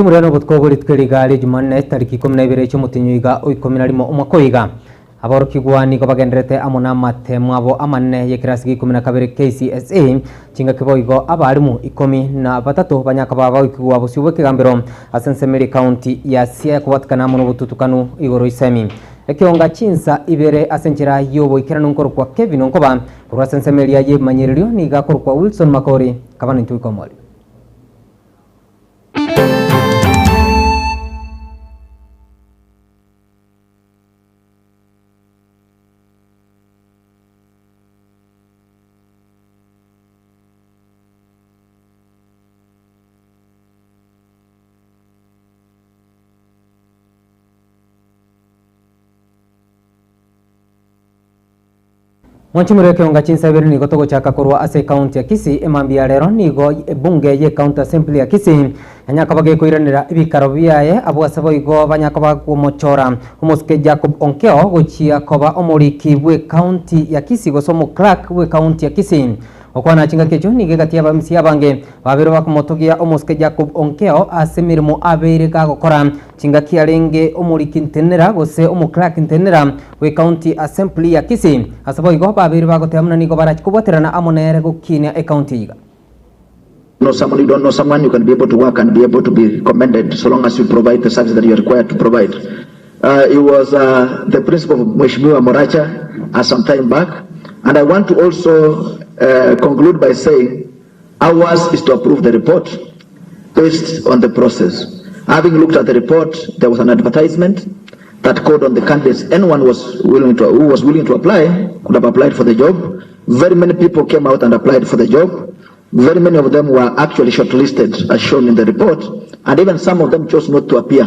Kimurano butkogorit kirigali Jumanne tariki 12 cy'umutinyiga uikominarimo umwakoiga aboro kigwani ko bagenderete amona mate mwabo amanne yekirasi 12 KCSA cinga kiboigo abarimu 13 banyakaba bakigwa busubwe kigambiro Asensemeri County ya Siaya kubatkana mu bututukanu igoro isemi ekionga chinsa ibere asenjera yobo ikirano nkoro kwa Kevin Nkoba kwa Asensemeri yaye manyererio ni gakoro kwa Wilson Makori kabana ntuikomoli. Mwanchimure kionga chinsabiri ni gotogo chaka kurwa ase county ya Kisii emambia rero nigo bunge ye county assembly ya Kisii anyakabage kuiranira ibikaro biaye abwasabo igo banyakaba kumochora umuske Jacob Onkeo gochia koba omuriki bwe county ya Kisii gosomo clerk bwe county ya Kisii okwana chinga kecho nige gatia bamsi abange babiro bakumotogia umuske Jacob Onkeo asemirimo abere ga gukora chinga kiarenge omuriki ntenera gose omuklark ntenera we county assembly ya Kisii asabo igo babiro bagotemna nigo barachikuboterana amonere gukina e county iga. Somebody you don't know someone, you can be able to work and be able to be commended so long as you provide the service that you are required to provide. It was the principal of Mheshimiwa Moracha some time back, and I want to also conclude by saying ours is to approve the report based on the process. Having looked at the report, there was an advertisement that called on the candidates. Anyone who was willing to apply could have applied for the job. Very many people came out and applied for the job. Very many of them were actually shortlisted as shown in the report, and even some of them chose not to appear,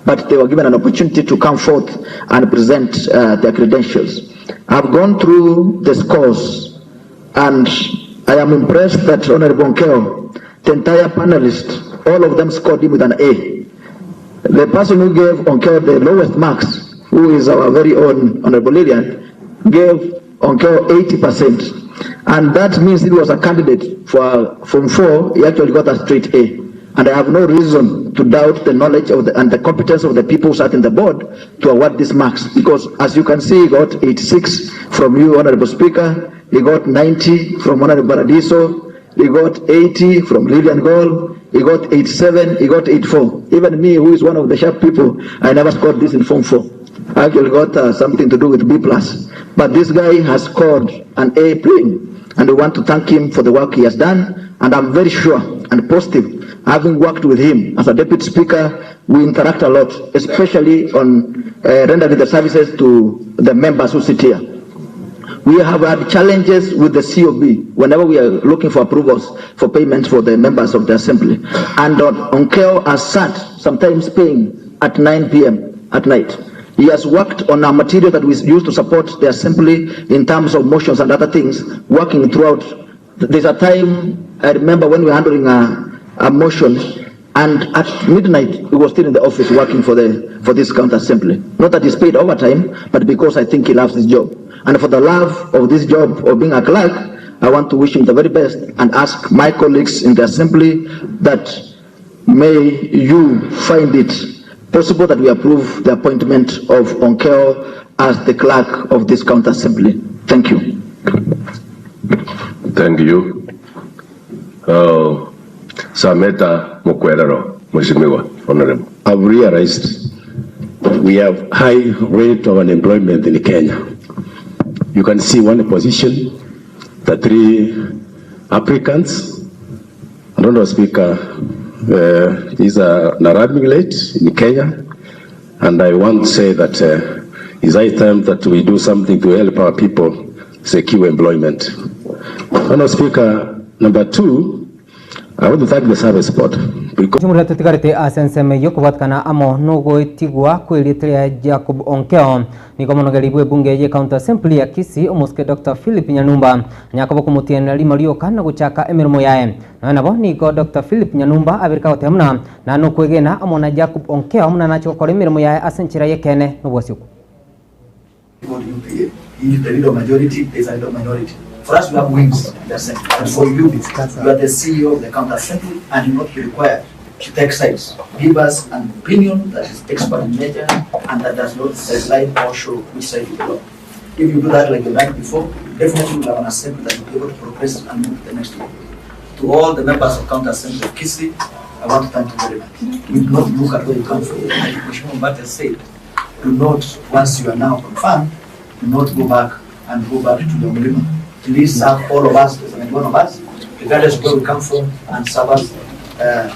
but they were given an opportunity to come forth and present their credentials. I've gone through the scores and I am impressed that Honorable Onkeo, the entire panelists, all of them scored him with an A. The person who gave Onkeo the lowest marks, who is our very own Honorable Lillian, gave Onkeo 80%. And that means he was a candidate for Form 4, he actually got a straight A. And I have no reason to doubt the knowledge of and the competence of the people who sat in the board to award these marks. Because as you can see, he got 86 from you, Honorable Speaker, he got 90 from Honorable Paradiso, he got 80 from Lillian Gold, he got 87, he got 84. Even me, who is one of the sharp people, I never scored this in Form 4. I actually got something to do with B+. But this guy has scored an A plain, and we want to thank him for the work he has done. And I'm very sure and positive, having worked with him as a deputy speaker, we interact a lot, especially on rendering the services to the members who sit here. We have had challenges with the COB whenever we are looking for approvals for payments for the members of the assembly. And Onkeo has sat sometimes paying at 9 p.m. at night. He has worked on a material that we use to support the assembly in terms of motions and other things, working throughout. There's a time, I remember when we were handling a motion, and at midnight, he was still in the office working for this county assembly. Not that he's paid overtime, but because I think he loves his job. And for the love of this job of being a clerk, I want to wish him the very best and ask my colleagues in the assembly that may you find it possible that we approve the appointment of Onkeo as the clerk of this county assembly. Thank you. Thank you. Sameta Mokwerero, Mheshimiwa Honorable. I've realized we have high rate of unemployment in Kenya. You can see one position, the 3 applicants. I don't know, Speaker, is an Arabic late in Kenya, and I want to say that it's high time that we do something to help our people secure employment. Honorable Speaker, number 2, I want to thank the service board because Jumhuri tutigarite asenseme yokubatkana amo nogo itigwa kwelitria Jacob Onkeo niko monogelibwe bunge ye county assembly ya Kisii omuske Dr. Philip Nyanumba nyakobo kumutiena limalio kana guchaka emirimo yae na nabo niko Dr. Philip Nyanumba abirika otemna na no kwegena amona Jacob Onkeo muna nacho kore emirimo yae asenchira yekene no bwasiku. If the leader majority, there is a leader minority. For us, we have wings. And for you, you are the CEO of the county assembly, and you will not be required to take sides, give us an opinion that is expert in nature and that does not sideline or show which side you belong. If you do that like the night before, definitely we have an assembly that will be able to progress and move to the next level. To all the members of County Assembly of Kisii, I want to thank you very much. We do not look at where you come from. Like Mheshimiwa Mbate said, do not, once you are now confirmed, do not go back to your milima. Please serve all of us, and one of us, regardless of where we come from, and serve us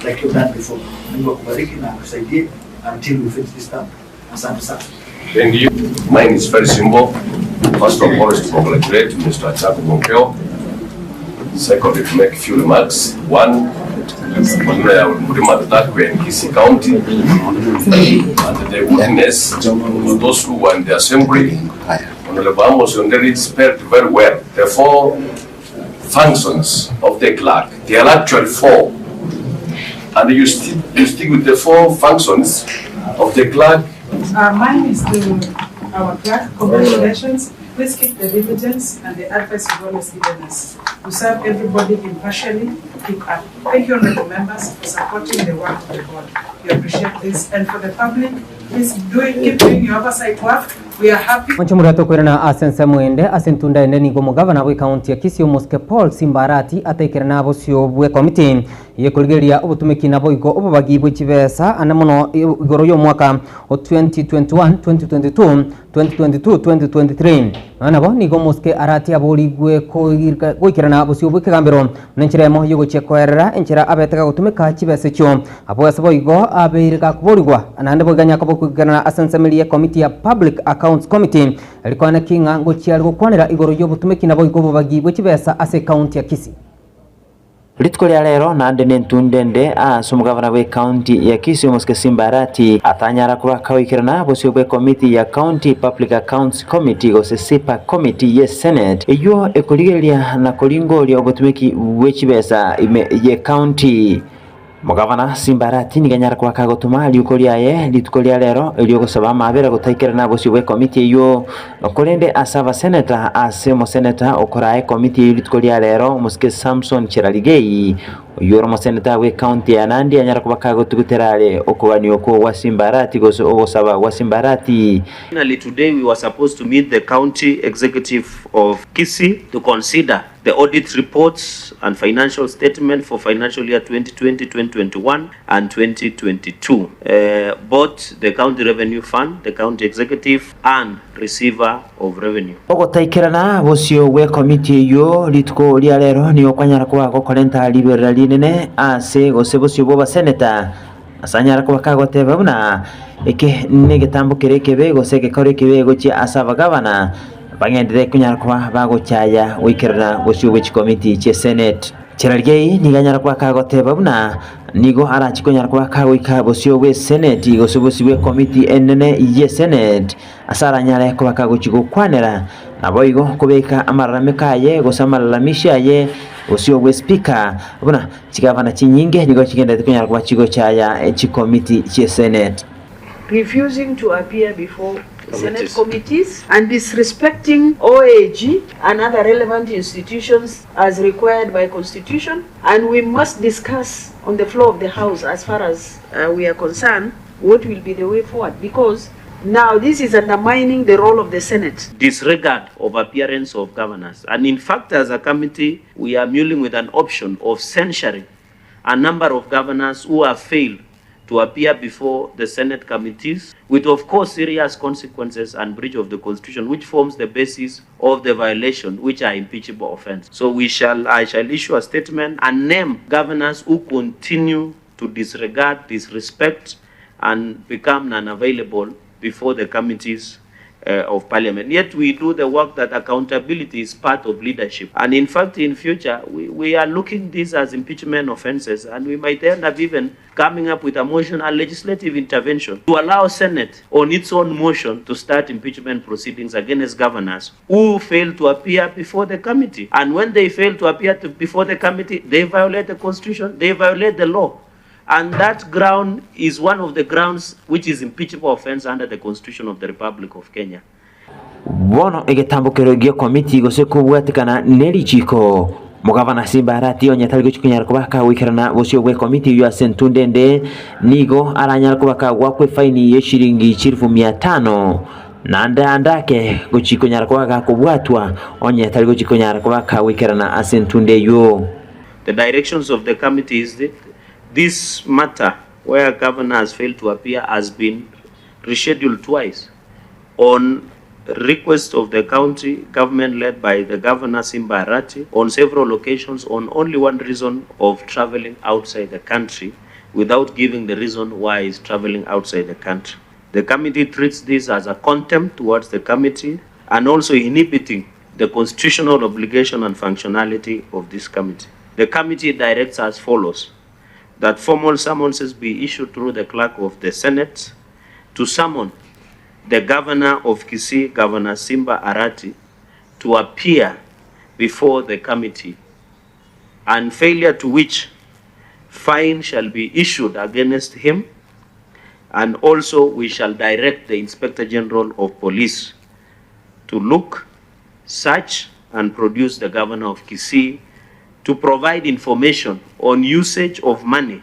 like you've done before. Mungu akubariki na akusaidie until we finish this term. Asante sana. Thank you. Mine is very simple. First of all, is to congratulate Mr. Achaku Monkeo. Secondly, to make a few remarks. One, in Kisii County, and the witness of those who were in the assembly. Honorable Amos Onderi spelled very well the 4 functions of the clerk. There are actually 4, and you stick with the 4 functions of the clerk. Mine is to our clerk. Congratulations. Please keep the diligence and the advice you've always given us to serve everybody impartially. Keep up. Thank you, honorable members, for supporting the work of the board. We appreciate this, and for the public, please keep doing your oversight work. We are happy. Mchumurato kwirana asense mwende asentunda ende nigo mugavana we county ya Kisii Muske Paul Simbarati atekerana abo cio bwe committee yekuligeria ubutumiki nabo igo ububagibwe kibesa anamuno igoro yo mwaka 2021 2022 2023 anabo nigo Muske arati aborigwe kwikirana abo cio bwe kagambiro nenchiremo yugo chekwerera enchira abeteka gutumika kibese cyo abo asabo igo abeirika kuborigwa anande boganya kabo kwikirana asense mili committee ya public Accounts Committee alikwana kinga ngochiari gukwanira igoro yo butumiki nabo igo bubagibwe kibesa ase county ya Kisii. Ritko lya lero nande nentundende asumugavana we county ya Kisii Muske Simbarati atanyara kuba kawikirana bosyo bwe committee ya County Public Accounts Committee gose SIPA Committee ye Senate iyo ekoligeria na kolingo lya obutumiki wechibesa ye county. Mugavana Simbarati niganyara kwa kagotuma liuko lyaye lituko lya lero elyo gusaba mabera gutaikirana bosyo bwe committee iyo okolende asaba senator asemo senator okorae committee lituko lya lero Muske Samson Chiraligei yoro mo senator we county ya Nandi anyara kuba kagotuguterale okubani oko wa Simbarati goso ogosaba wa Simbarati. Finally, today we were supposed to meet the county executive of Kisii to consider the audit reports and financial statement for financial year 2020, 2021 and 2022. Both the county revenue fund, the county executive and receiver of revenue. Ogotaikirana bosyo we committee yo lituko lya lero ni okwanyara kuba gokolenta liberal linene ase gose bosyo boba senator asanyara kuba kagoteba buna eke negetambo kerekebe gose gekore kebe gochi asaba gavana bangendere kunyara kuba bagochaya wikirana bosyo we committee che Senate. Chiraligei niganyara kuba kagoteba buna nigo arachikonyara kuba kagoika bosyo we Senate gose bosyo we committee enene ye Senate asara nyara kuba kagochigo kwanera naboigo kubeka amaramekaye gose amalalamishaye bosyo we speaker buna chigavana chinyinge nigo chigenda kunyara kuba chigo chaya chi committee che Senate. Refusing to appear before Senate committees and disrespecting OAG and other relevant institutions as required by Constitution, and we must discuss on the floor of the House as far as we are concerned what will be the way forward, because now this is undermining the role of the Senate. Disregard of appearance of governors, and in fact as a committee we are mulling with an option of censuring a number of governors who have failed to appear before the Senate committees, with of course serious consequences and breach of the Constitution, which forms the basis of the violation, which are impeachable offense. So I shall issue a statement and name governors who continue to disregard, disrespect, and become unavailable before the committees of Parliament. Yet we do the work that accountability is part of leadership. And in fact, in future, we are looking this as impeachment offenses, and we might end up even coming up with a motion, a legislative intervention, to allow Senate on its own motion to start impeachment proceedings against governors who fail to appear before the committee. And when they fail to appear before the committee, they violate the Constitution, they violate the law. And that ground is one of the grounds which is impeachable offense under the Constitution of the Republic of Kenya. Bono egetambukiro gyo committee gose kubwatikana neri chiko Mugavana Simba Arati onyetari guchikunyara kubaka wikirana busyo bwe committee ya Sentundende nigo aranyara kubaka gwakwe faini ye shilingi 500,000 na ndake guchikunyara kubaka kubwatwa onyetari guchikunyara kubaka wikirana asentunde yo. The directions of the committee is that this matter where governor has failed to appear has been rescheduled twice on request of the county government led by the governor Simba Arati on several occasions on only one reason of traveling outside the country without giving the reason why he's traveling outside the country. The committee treats this as a contempt towards the committee and also inhibiting the constitutional obligation and functionality of this committee. The committee directs as follows: that formal summonses be issued through the clerk of the Senate to summon the governor of Kisii, Governor Simba Arati, to appear before the committee, and failure to which fine shall be issued against him, and also we shall direct the Inspector General of Police to look, search, and produce the governor of Kisii to provide information on usage of money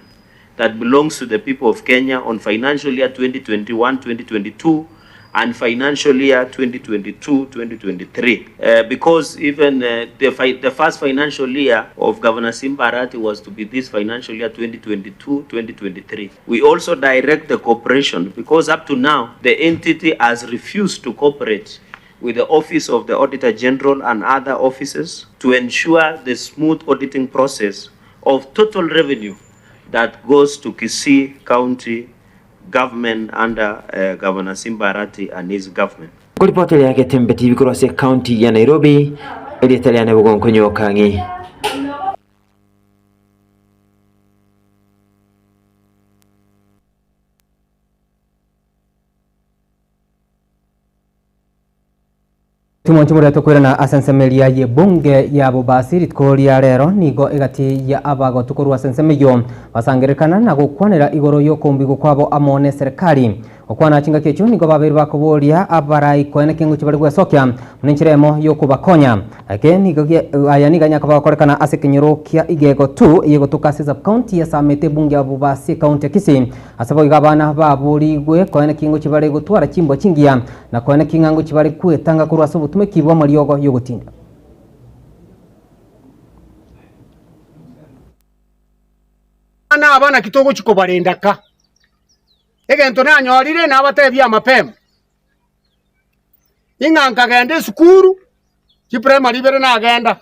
that belongs to the people of Kenya on financial year 2021-2022 and financial year 2022-2023. Because even the first financial year of Governor Simba Arati was to be this financial year 2022-2023. We also direct the corporation, because up to now the entity has refused to cooperate with the Office of the Auditor General and other offices to ensure the smooth auditing process of total revenue that goes to Kisii County government under Governor Simba Arati and his government. Kuripoti yake Tembe TV kurose county ya Nairobi, Editaliane Bugonkonyo Kangi. Tumonchimure tukwirana asensemelia ye bunge ya Bobasi ritkoria rero nigo egati ya abago tukorwa sensemeyo basangerekana na gukwanira igoro yo kombigo kwabo amone serikali okwana chinga kecho nigo babiri bakoboria abarai kwene kingu chibari gwesokya muninchiremo yo kubakonya ake nigo aya niganya kabakorekana asekinyurukia igego tu yego tukasiza county ya Samete bunge ya Bobasi county ya Kisii asabo igabana baburigwe kwene kingu chibari gutwara chimbo chingia na kwene kingangu chibari kwetanga kurwa sobutume kibwa mariogo yo gutinda ana abana kitogo chiko barendaka egento nanyorire nabatebya mapema inganga gende skuru ki primary bere nagenda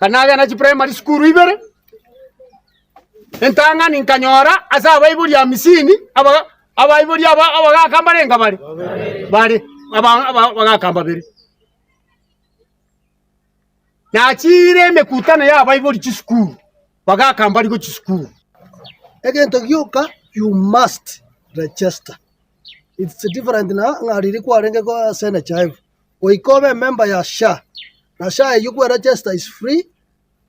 kanaga na ki primary skuru ibere entanga ninkanyora asa bayibuli ya misini abayibuli abagakambarenga bari abagakamba bere nachire mekutana ya bayibuli ki skuru bagakamba liko ki skuru egento gyoka you must register. It's different na ngariri kwa renge kwa sena chive. Oikobe member ya SHA. Na SHA you go register is free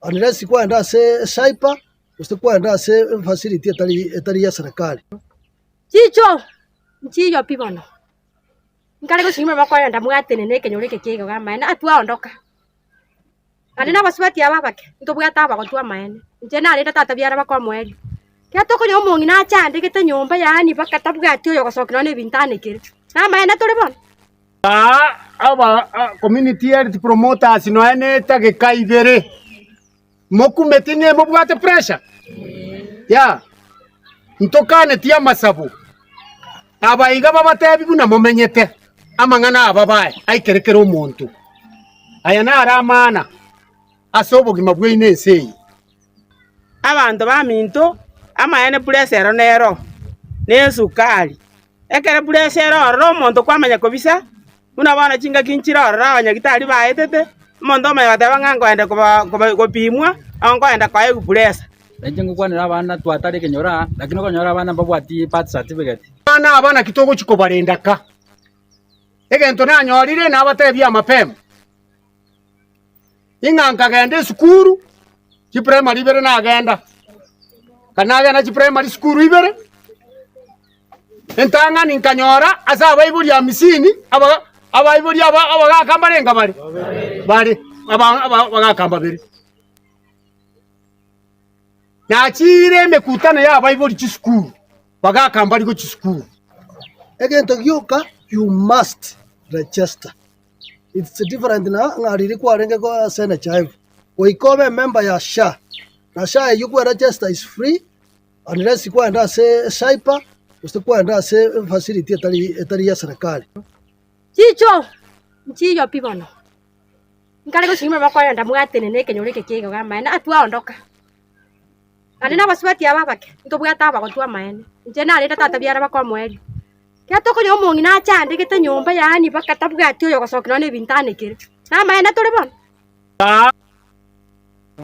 unless you kwenda se SHIPA, usikwenda se facility etari ya serikali. Chicho nchiyo pibono. Ngale ko shima bakwa nda mwatene neke nyoreke kego gama na atwa ondoka. Alina baswati ababake. Ntobwata abako twa maene. Njena aleta tata byara bakwa mweli. Kia toko nyomo ngina chande kete nyomba yani bakatabwati yo gosokira ne bintane kire. Na maene tolebon. Aba community health promoters no ene tage kaibere. Moku metine mobwate pressure. Ya. Ntokane tia masabu. Aba iga babatebi buna momenyete. Amangana ababaye aikerekero omuntu. Ayana aramana. Asobo gimabwine sei. Abantu baminto amaene pressure nero. Nesukali. Ekere pressure ro omuntu kwamanya kobisa. Unabana chinga kinchira ro abanyagitari baetete. Omuntu amayateba ngango ende kopimwa ango ende kwaye kupressa. Lengo kwanira abana twatari kenyora lakini konyora abana babwati birth certificate. Abana kitogo chiko barendaka. Egento nanyorire nabatebya mapema. Inganga gende skuru ki primary bere nagenda. Kanaga na ki primary skuru ibere. Entanga ninkanyora asa bayibuli ya misini abayibuli abagakambarenga bari abagakamba bere. na chire mekutano ya Bible chisukuru bagakamba liko chisukuru egento gioka you must register. It's different na ngari rikware ko sena chive oikobe member ya SHA na SHA you register is free unless you kwenda se SHIPA usikwenda se facility etari ya serikali chicho nchiyo pibono ngale ko sima bakwaya ndamwatene ne kenyore kekego ga maena atua ondoka ane na baswati ababake ntobwata abagotua maene nje na reta tata byara bakwa mweri kya toko nyo mungi na chande kete nyomba yani bakatabwati oyo gosokino ne bintane kire na maena tole bon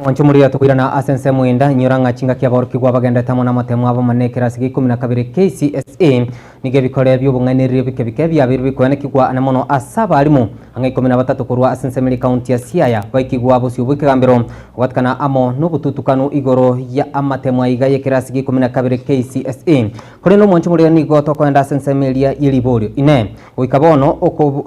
Wanchumuria tukwirana asense mwenda nyuranga chinga kia baruki gwa bagenda tamo na matemu abo manekera sigi 12 KCSA nige bikore by'ubunganirire bike bya bikwene kigwa anamono asaba alimo anga 13 kurwa asense mili county ya Siaya baikigwa abo siubuke gambero watkana amo nubututukano igoro ya amatemu aiga yekera sigi 12 KCSA kuri no wanchumuria nigo tokwenda asense mili ya iliborio ine oikabono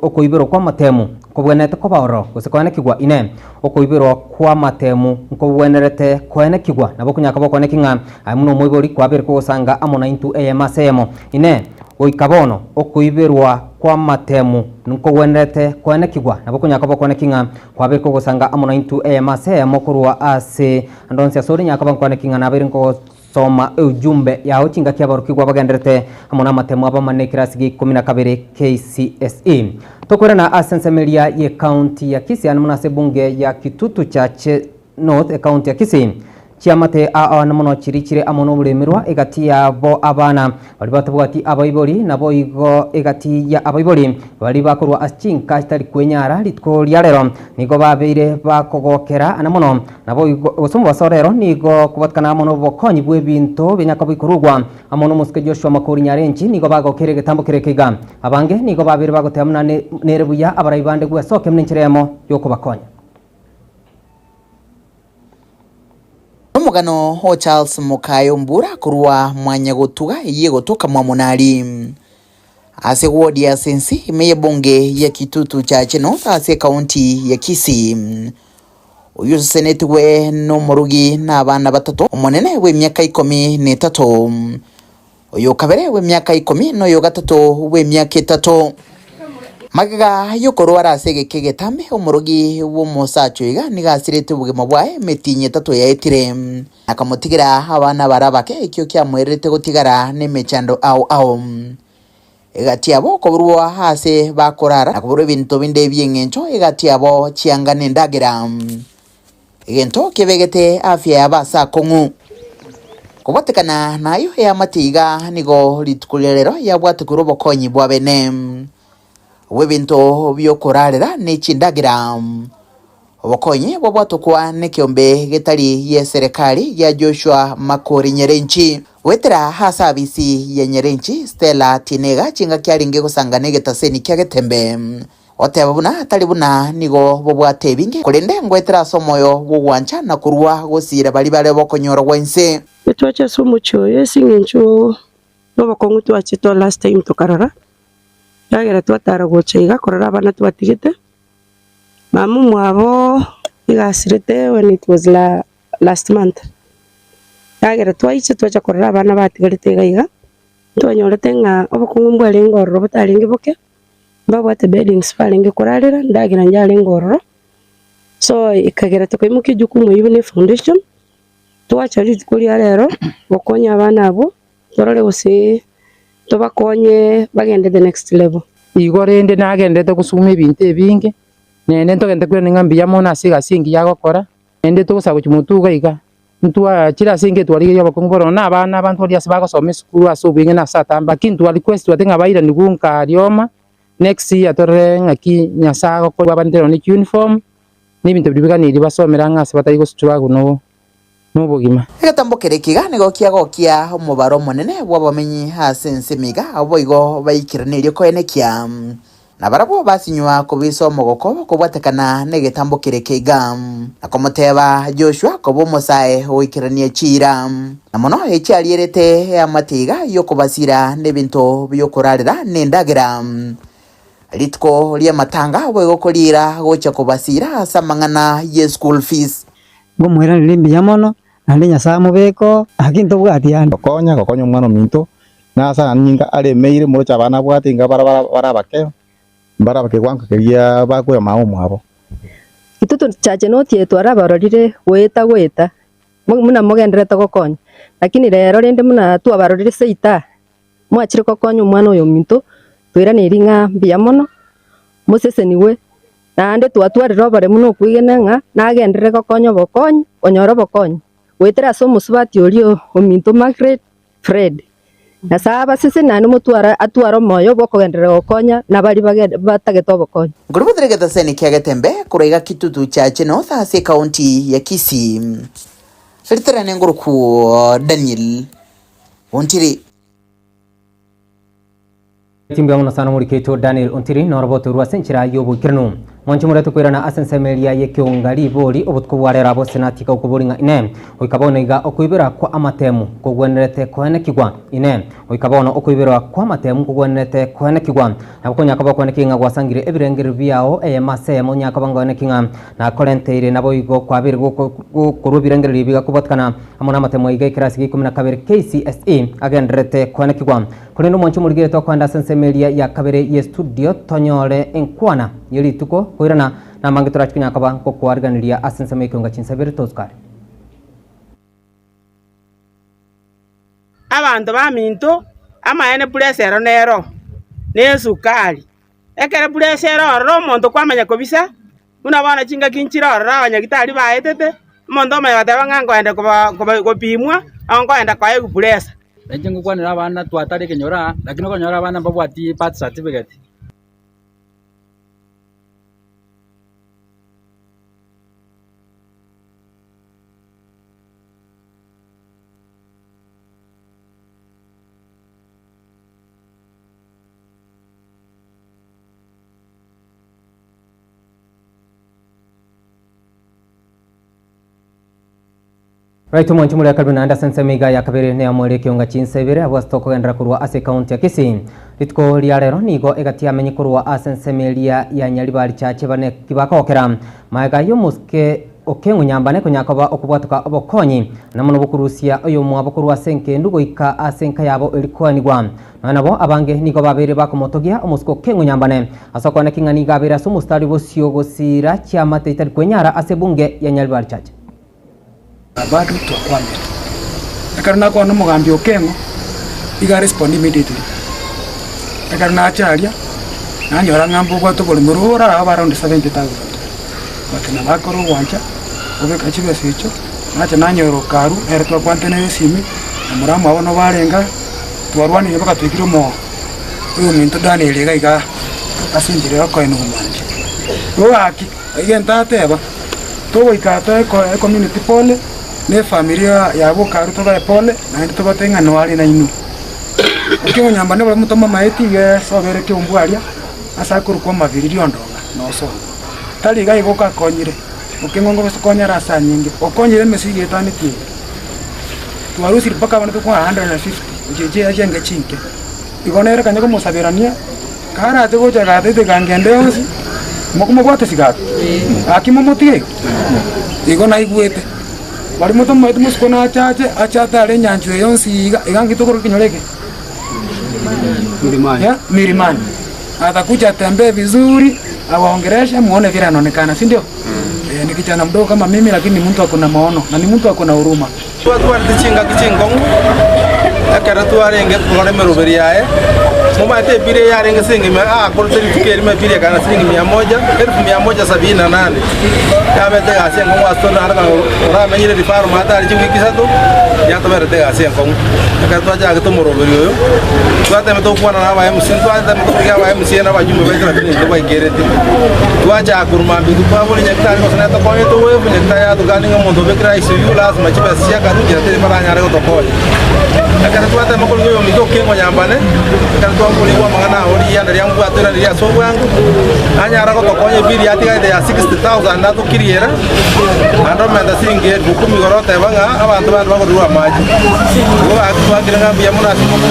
okoibero kwa matemu kobwenete kobaro gusekwane kigwa ine okoibero kwa matemu nkobwenerete kwene kigwa nabo kunyaka bokone kinga amuno moibori kwabere ko sanga amona into emasemo ine oikabono okuiberwa kwa matemu nkobwenerete kwene kigwa nabo kunyaka bokone kinga kwabere ko sanga amona into emasemo kurwa ase andonsia sori nyaka bankwane kinga nabere nko soma ujumbe ya chinga kia baruki gwa bagenderete amona matemu aba manekira sigi 12 KCSE tokorana asense melia ye county ya Kisii anamona sebunge ya Kitutu chache North county ya Kisii chiamate namono chirichire amono bulemirwa egati ya bo abana bali batabwati abayibori nabo igo egati ya abayibori bali bakorwa achinka stari kwenyara litko lyarero nigo babeire bakogokera anamono nabo osomo basorero nigo kubatkana amono bokonyi bwe binto benyaka bikorugwa amono muske Joshua Makori nyarenchi nigo bagokere getambo kerekega abange nigo babire bagotemna nerebuya abarayibande gwe soke mninchiremo yoko bakonya Omugano ho Charles Mukayo Mbura kurwa mwanya gotuga yego toka mwamunali ase wodi ya sensi meye bonge ya Kitutu chache no ase county ya Kisii uyu seneti we no murugi na abana batatu umunene we myaka 13 uyu kabere we myaka 10 no yo gatatu we myaka 3 Magaga yokoro arasege kegetambe umurugi wo musacho iga nigasirete bugema bwae metinye 3 ya etire akamutigera abana barabake ikyo kyamwerete gutigara nemechando au egati abo koburwa hase bakorara akuburo bintu binde byengencho egati abo chiangane ndagira egento kebegete afya yabasa kongu kubatekana nayo ya matiga nigo litukulelero yabwate kurobo konyi bwa bene webinto byokorarera nechindagira obokonye bwabwatukwa nekiombe getari ye serikali ya Joshua Makori nyerenchi wetera hasabisi ya nyerenchi Stella Tinega chinga kyaringe gusangane getaseni kyagetembe otebuna talibuna nigo bobwate binge kurinde ngwetera somoyo gugwancha na kurwa gusira bali bale bokonyoro wense betwacha somucho yesingencho nobokongu twachito last time tokarara yagera twatara gocheiga korora abana twatigite mamu mwabo igasirete when it was last month yagera twaiche twacha korora abana batigarite gaiga twanyorete nga obokungu mbwale ngororo butaringe boke babwate beddings faringe korarira ndagira njale ngororo so ikagera tukoimuke jukumu ibune foundation twacha kuri rero bokonya abana abo torore gose tobakonye bagende the next level igorende nagendete gusuma ibintu ebinge nende ntogende kwene ngambi ya mona siga singi yagokora nende tugusago chimutuga iga ntwa chira singe twari yabakongoro na abana abantu bali asibagosoma school asubinge na satamba kintu request watenga baira nigunka rioma next year torre ngaki nyasago ko babandero ni uniform n'ibintu bibiganiri basomera ngase batari gusitwa guno n'ubugima egatambo kerekiga nigo kiagokia umubaro munene wabamenyi hasense miga abo igo baikiranirio ko enekia na barabo basinywa kubiso mogoko kubwatekana negetambo kerekiga akomoteba Joshua kobo mosae oikiranie chira namono ekyalierete amatiga yokubasira nebinto byokorarira nendagira litko lya matanga bwego kolira gocha kubasira samangana ye school fees bomwera limbi yamono andi nyasaye mubeko akinto bwatiani gokonya omwana ominto nasa nyinga ale meire murocha abana bwate inga barabake gwanka keria bakuya mao mwabo Kitutu chache no tietwara barorire gwita muna mugenderete gokonya lakini rero rinde muna tu abarorire seita mwachire gokonya omwana oyo minto twirane ringa mbia mono museseniwe nande twatwarira bare muno kwigena nagenderere gokonya bokonya onyoro bokonya gwitira so musubati orio ominto Margaret Fred na saba sese nanu mutwara atwaro moyo bokogenderera gokonya na bari batagetoba konya Ngurubudregeta seni kiagetembe kuraiga Kitutu Church North ase county ya Kisii. Filtrane nguruku Daniel Ontiri timbe amuna sana muri keto Daniel Ontiri noroboto ruwa senchira yobo kirno mwanchi muratu kwirana asensemelia yekiongari bori obutko bwarera bo senatika ukuburinga ine oikabona iga okuibira kwa amatemu kugwenerete kwenekigwa ine oikabona okuibira kwa amatemu kugwenerete kwenekigwa nabukonya kaba kwenekinga gwasangire ebirengere byao mase munya kabanga kwenekinga na korenteire nabo igo kwabiri gukuru birengere biga kubatkana amona amatemu iga kirasi 12 KCSE agenderete kwenekigwa kuri no mwanchi murigire to kwanda asensemelia ya kabere ye studio tonyore enkwana yeli tuko kuirana na mangitora chinya kaba ko kwarganiria asenseme kyonga chinsabere toskare abantu baminto amaene pulesero nero nesukali ekere pulesero ro monto kwamanya kobisa unabona chinga kinchira ro abanyagitari baetete mondo maya bataba ngango ende kopimwa ango enda kwaye kupulesa Eje ngukwanira abana twatari kenyora lakini konyora abana babwati birth certificate Right mwanchi muri akabina anda sensemiga ya kabere ne amore kyonga chinsebere abwasto ko endra kurwa ase county ya Kisii litko lya rero nigo egati amenye kurwa asensemelia ya nyalibali chache bane kibakokera maega yo muske okengu nyambane konyakoba okubwatuka obokonyi namuno bukurusia oyo mwabokurwa senke ndugo ika asenka yabo elikwanigwa nabo abange nigo babere bakomotogia omusko kengu nyambane asokwana kingani gabere asumustari bosio gosira chamate itali kwenyara ase bunge ya nyalibali chache bado twakwamira akaruna kwa mugambi okengo iga respond immediately akaruna acharia nanyora ngambo kwa tobole murura around 70,000 batena bakoro wanja obeka chibe secho nacha nanyoro karu ere twakwantene yosimi amurama abono barenga twarwanire baka twikiro mo uyu minto Daniel iga asinjire akoino manje roaki igenta teba togo ikata community pole ne familia yabo karu toba pole na toba tenga nwali na inu ukiwa nyamba ne mutoma maeti ye sobere ke umbwaria asa kuru kwa maviriri ondonga no so tali gai goka konyire ukingongo konya rasa nyingi okonyire mesige tani ti twarusi paka bana kwa 150 jeje ajenge chinke igonera kanya ko musabirania kara te goja gate te gangende onsi mokumo gwate sigato akimo motie igona igwete bari moto mwetu muskona achata ale nyanju yonsi igangi tokoro kinyoreke milimani atakuja tembe vizuri awaongeresha muone vile anaonekana si ndio ni kijana mdogo kama mimi lakini mtu akona maono na ni mtu akona huruma watu walichinga kichingongo akara tu arenge ngore meruberi yae mama te bire yarenge singi ma kolte tukeri ma bire kana singi 178 kabe te asia ngo asto na arga ora menyire di faru mata ali chingi kisatu ya to bere te asia ngo akara tu aja to moroberi yo tu ate me to kwana na wa msin tu ate me to ya wa msin na wa jume be tra ni to ba gerete tu aja kurma bi tu pa bole nyakta ko sana to kone to we nyakta ya to gani ngo mondo be kra isu yu las ma chiba sia ka tu jete para nyare ko to ko akara tu ate me ko yo mi to kengo nyambane akara tu ko liwa mangana ori ya ndari yangu atena ndari so wangu anyara ko to konye biri ya tiga de 60,000 na to kiriera ando menda singe bukumi gorote banga abantu bantu bakoduwa maji ngo akwa ngambi ya mona simo ko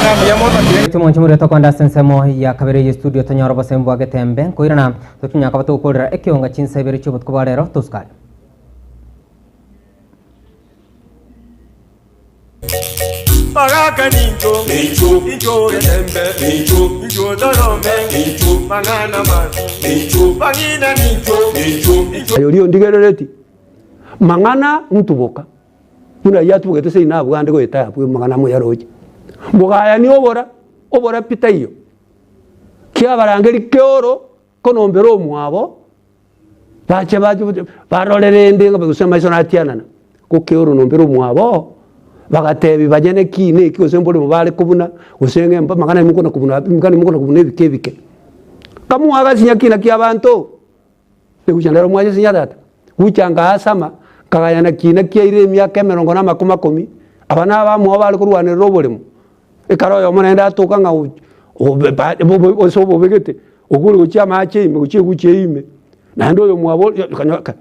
ngambi ya mona tumo chimure to kwanda sensemo ya kabere ye studio tonyoro basembo agetembe koirana to kinya kabato kolera ekionga chinsebere chobot ko barero tuskal Magaka ninjo, ninjo rembe, ninjo dorome, mangana mati, bangina ninjo. Ayoriyo ndigerereti. Mangana mtuboka. Muna yatu gete se ina bugande ko eta apu mangana mo yaroje. Mugaya ni obora pita iyo. Kia barangeri keoro konombero mwabo. Bache barorerende ngo gusema iso natianana. Ko keoro nombero mwabo. Bagatebi bajene kine kiko sembole mubale kubuna usenge mpa mangana mukona kubuna mukana mukona kubuna bike. Kamu agasinya kina kia bantu. Ekuchandero mwaje sinya data. Uchanga asama kagayana kina kia ire myaka 10 abana bamu bali kurwanira obolemo ekaro yo mwana nda toka nga oso begete oguri gucha mache ime guche ime na ndo yo mwabo kanyaka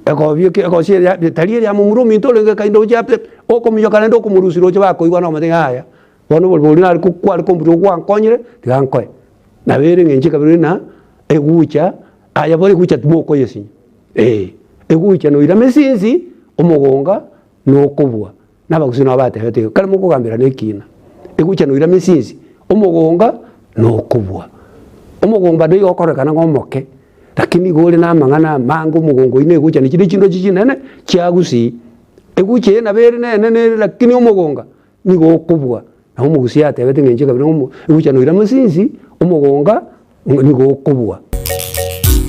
eko bieke eko sia taliye ya mumurumi to lenge kaindo ucha okomiyo kalendo kumurusiro che bako igwana omatenga haya bono bolboli na kwali kombuto kwa nkonyere tigankoe na bere ngenje kabiri na egucha aya bori gucha tmoko yesinya egucha no ira mesinzi omugonga no kubwa nabagusina abate hete kale muko gambira nekina egucha no ira mesinzi omugonga no kubwa omugomba ndo yokorekana ngomoke lakini gole na mangana mango mugongo ine egucha ni kindi chindo chichinene kyagusi egucha na bere nene lakini omugonga ni go kubwa na omugusi ate bete ngenje kabira egucha no ira mesinzi omugonga ni go kubwa.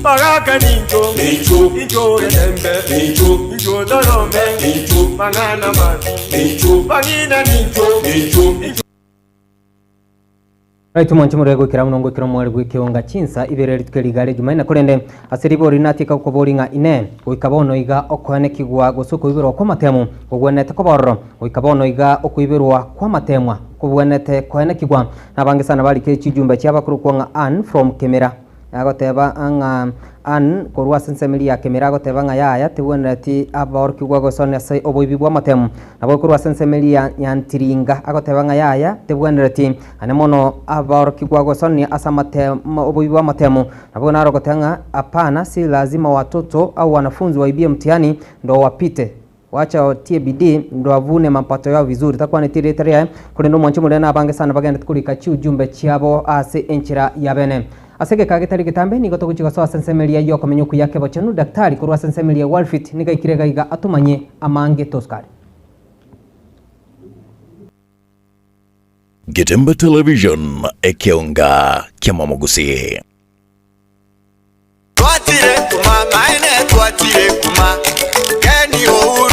Magaka ninjo, ninjo rembe, ninjo dorome, mangana mati, bangina ninjo. Right mwanchi murego kira munongo kira mwari gwikionga chinsa ibere tukeligale jumaina kurende asiribori natika kuboringa ine goikabono iga okoane kigwa gosoko ibero kwa matemu gogwenete koborro goikabono iga okuibirwa kwa matemwa kubwenete koane kigwa nabange sana bali ke chijumba cyabakuru kwanga an from Kemera agoteba anga an korwa sensemeli ya Kemera agoteba nga yaya tibweneti abor kigwa gosone sai oboibibwa matemu nabo korwa sensemeli ya nyantiringa agoteba nga yaya tibweneti anemono abor kigwa gosone asamatemu oboibibwa matemu nabo naro gotenga apana si lazima watoto au wanafunzi waibie mtihani ndo wapite wacha watie bidii ndo avune mapato yao vizuri takuwa ni tireterea kulendo mwanchi mulena abange sana bagenda tukulika chi ujumbe chiabo ase enchira yabene asege kagetari gitambe ni goto kuchiga so sensemelia yo komenyoku yake bachanu daktari kurwa sensemelia Walfit niga ikirega iga atumanye amange toskari Getemba Television ekionga kiamamugusi Twatire kuma maine twatire kuma